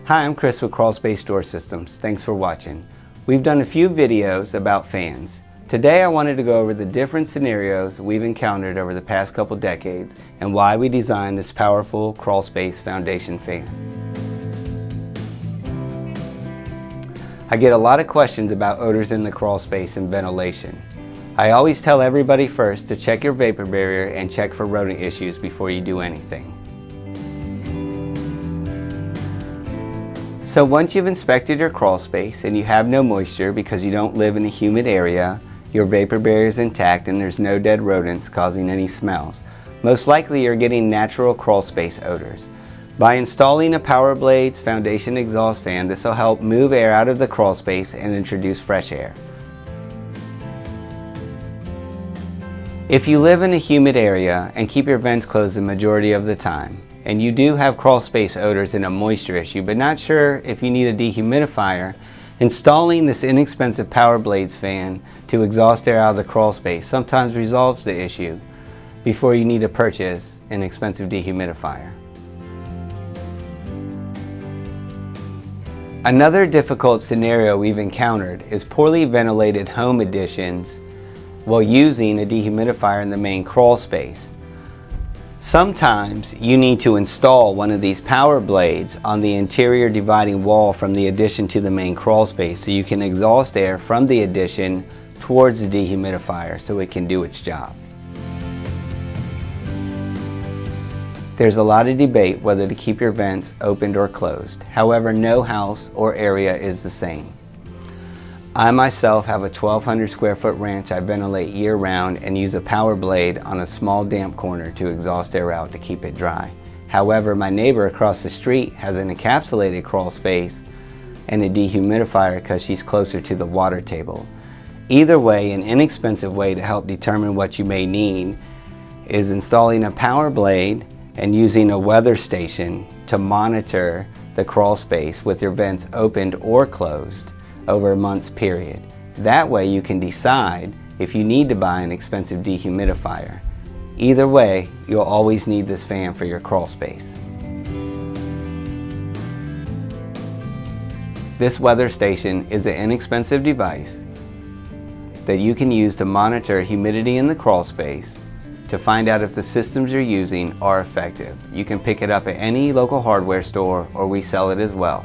Hi, I'm Chris with Crawlspace Door Systems. Thanks for watching. We've done a few videos about fans. Today I wanted to go over the different scenarios we've encountered over the past couple decades and why we designed this powerful Crawlspace foundation fan. I get a lot of questions about odors in the crawlspace and ventilation. I always tell everybody first to check your vapor barrier and check for rodent issues before you do anything. So once you've inspected your crawl space and you have no moisture because you don't live in a humid area, your vapor barrier is intact and there's no dead rodents causing any smells, most likely you're getting natural crawl space odors. By installing a PowerBlades foundation exhaust fan, this will help move air out of the crawl space and introduce fresh air. If you live in a humid area and keep your vents closed the majority of the time, and you do have crawl space odors and a moisture issue, but not sure if you need a dehumidifier, installing this inexpensive PowerBlades fan to exhaust air out of the crawl space sometimes resolves the issue before you need to purchase an expensive dehumidifier. Another difficult scenario we've encountered is poorly ventilated home additions while using a dehumidifier in the main crawl space. Sometimes you need to install one of these PowerBlades on the interior dividing wall from the addition to the main crawl space so you can exhaust air from the addition towards the dehumidifier so it can do its job. There's a lot of debate whether to keep your vents opened or closed. However, no house or area is the same. I myself have a 1,200 square foot ranch I ventilate year round and use a PowerBlade on a small damp corner to exhaust air out to keep it dry. However, my neighbor across the street has an encapsulated crawl space and a dehumidifier because she's closer to the water table. Either way, an inexpensive way to help determine what you may need is installing a PowerBlade and using a weather station to monitor the crawl space with your vents opened or closed over a month's period. That way you can decide if you need to buy an expensive dehumidifier. Either way, you'll always need this fan for your crawl space. This weather station is an inexpensive device that you can use to monitor humidity in the crawl space to find out if the systems you're using are effective. You can pick it up at any local hardware store or we sell it as well.